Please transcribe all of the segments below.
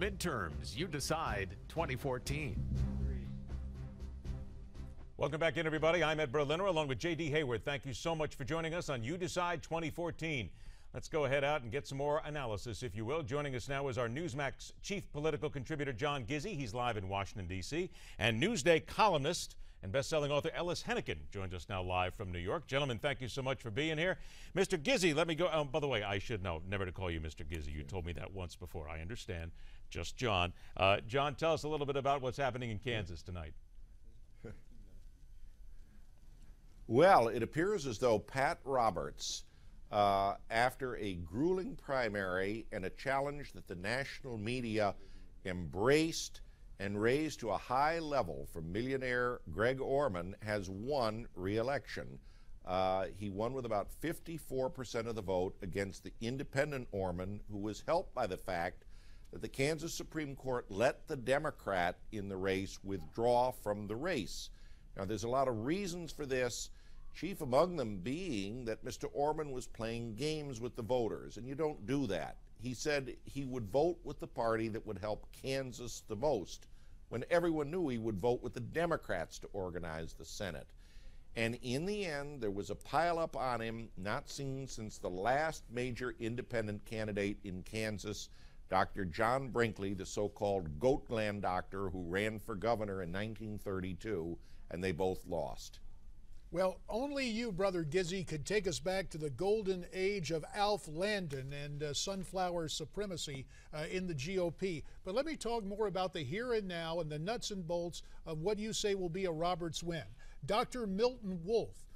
midterms. You decide 2014. Welcome back in, everybody. I'm Ed Berliner along with J.D. Hayward. Thank you so much for joining us on You Decide 2014. Let's go ahead out and get some more analysis, if you will. Joining us now is our Newsmax chief political contributor, John Gizzi. He's live in Washington, D.C. And Newsday columnist and best-selling author Ellis Hennigan joins us now live from New York. Gentlemen, thank you so much for being here. Mr. Gizzi, let me go. By the way, I should know never to call you Mr. Gizzi. You told me that once before. I understand. Just John. John, tell us a little bit about what's happening in Kansas tonight. Well, it appears as though Pat Roberts, after a grueling primary and a challenge that the national media embraced and raised to a high level from millionaire Greg Orman, has won re-election. He won with about 54% of the vote against the independent Orman, who was helped by the fact that the Kansas Supreme Court let the Democrat in the race withdraw from the race. Now, there's a lot of reasons for this, chief among them being that Mr. Orman was playing games with the voters, and you don't do that. He said he would vote with the party that would help Kansas the most, when everyone knew he would vote with the Democrats to organize the Senate. And in the end, there was a pileup on him not seen since the last major independent candidate in Kansas, Dr. John Brinkley, the so-called goat gland doctor who ran for governor in 1932, and they both lost. Well, only you, Brother Gizzi, could take us back to the golden age of Alf Landon and sunflower supremacy in the GOP. But let me talk more about the here and now and the nuts and bolts of what you say will be a Roberts win. Dr. Milton Wolfe,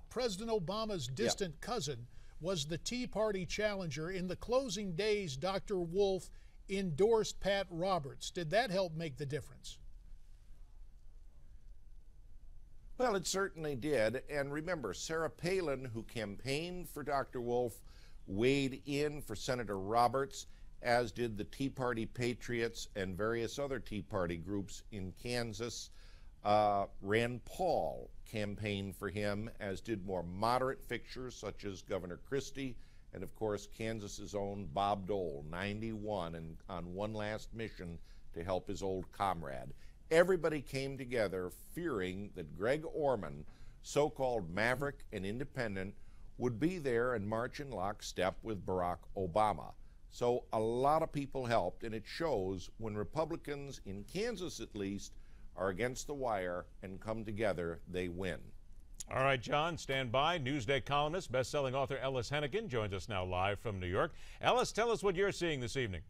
President Obama's distant cousin, was the Tea Party challenger. In the closing days, Dr. Wolfe endorsed Pat Roberts. Did that help make the difference? Well, it certainly did. And remember, Sarah Palin, who campaigned for Dr. Wolfe, weighed in for Senator Roberts, as did the Tea Party Patriots and various other Tea Party groups in Kansas. Rand Paul campaigned for him, as did more moderate fixtures such as Governor Christie and, of course, Kansas's own Bob Dole, 91, and on one last mission to help his old comrade. Everybody came together fearing that Greg Orman, so-called maverick and independent, would be there and march in lockstep with Barack Obama. So a lot of people helped, and it shows when Republicans, in Kansas at least, are against the wire and come together, they win. All right, John, stand by. Newsday columnist, best-selling author Ellis Hennigan joins us now live from New York. Ellis, tell us what you're seeing this evening.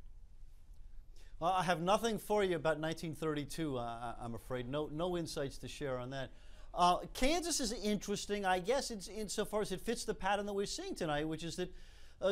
I have nothing for you about 1932, I'm afraid. No insights to share on that. Kansas is interesting, I guess, insofar as it fits the pattern that we're seeing tonight, which is that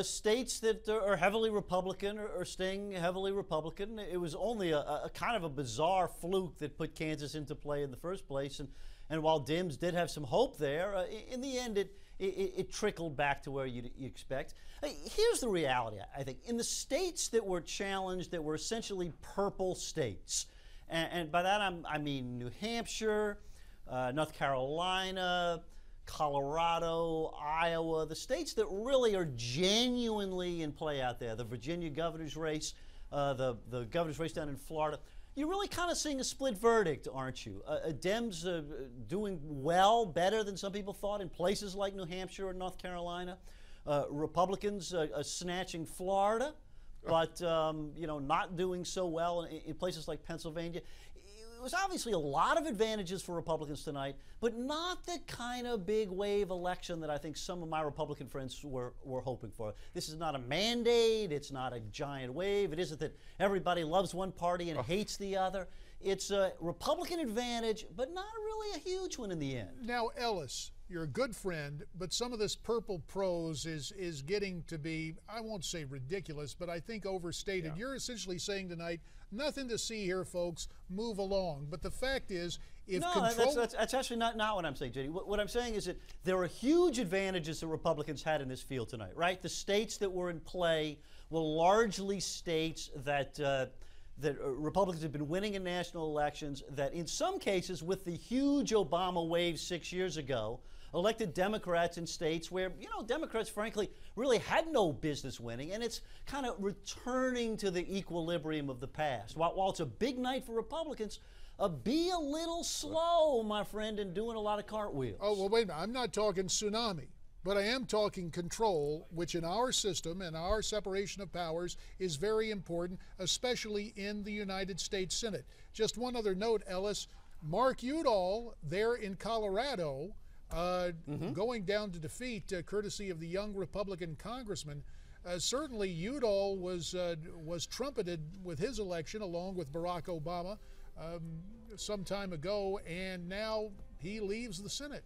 states that are heavily Republican are staying heavily Republican. It was only a kind of a bizarre fluke that put Kansas into play in the first place. And while Dems did have some hope there, in the end it trickled back to where you expect. Here's the reality, I think. In the states that were challenged, that were essentially purple states, and by that I mean New Hampshire, North Carolina, Colorado, Iowa, the states that really are genuinely in play out there, the Virginia governor's race, the governor's race down in Florida, you're really kind of seeing a split verdict, aren't you? Dems doing well, better than some people thought in places like New Hampshire and North Carolina. Republicans snatching Florida, but not doing so well in places like Pennsylvania. It was obviously a lot of advantages for Republicans tonight, but not the kind of big wave election that I think some of my Republican friends were hoping for. This is not a mandate. It's not a giant wave. It isn't that everybody loves one party and hates the other. It's a Republican advantage, but not really a huge one in the end. Now, Ellis, you're a good friend, but some of this purple prose is getting to be, I won't say ridiculous, but I think overstated. Yeah. You're essentially saying tonight, nothing to see here, folks, move along. But the fact is, if that's actually not what I'm saying, JD. What I'm saying is that there are huge advantages that Republicans had in this field tonight, right? The states that were in play were largely states that Republicans have been winning in national elections, that in some cases, with the huge Obama wave 6 years ago, elected Democrats in states where, you know, Democrats, frankly, really had no business winning, and it's kind of returning to the equilibrium of the past. While it's a big night for Republicans, be a little slow, my friend, in doing a lot of cartwheels. Oh, well, wait a minute. I'm not talking tsunami, but I am talking control, which in our system and our separation of powers is very important, especially in the United States Senate. Just one other note, Ellis. Mark Udall there in Colorado, going down to defeat, courtesy of the young Republican congressman. Certainly, Udall was trumpeted with his election along with Barack Obama some time ago, and now he leaves the Senate.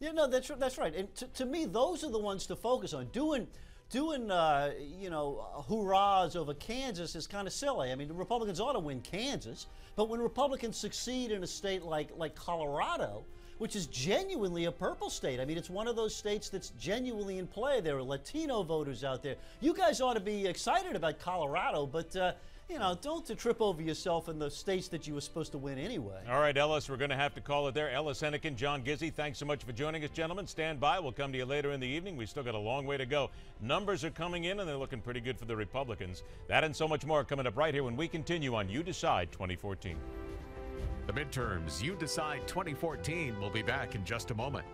Yeah, no, that's right. And to me, those are the ones to focus on. Doing you know, hurrahs over Kansas is kind of silly. I mean, the Republicans ought to win Kansas, but when Republicans succeed in a state like Colorado, which is genuinely a purple state. I mean, it's one of those states that's genuinely in play. There are Latino voters out there. You guys ought to be excited about Colorado, but you know, don't trip over yourself in the states that you were supposed to win anyway. All right, Ellis, we're going to have to call it there. Ellis Hennigan, John Gizzi, thanks so much for joining us, gentlemen. Stand by. We'll come to you later in the evening. We've still got a long way to go. Numbers are coming in, and they're looking pretty good for the Republicans. That and so much more coming up right here when we continue on You Decide 2014. The midterms, You Decide 2014, will be back in just a moment.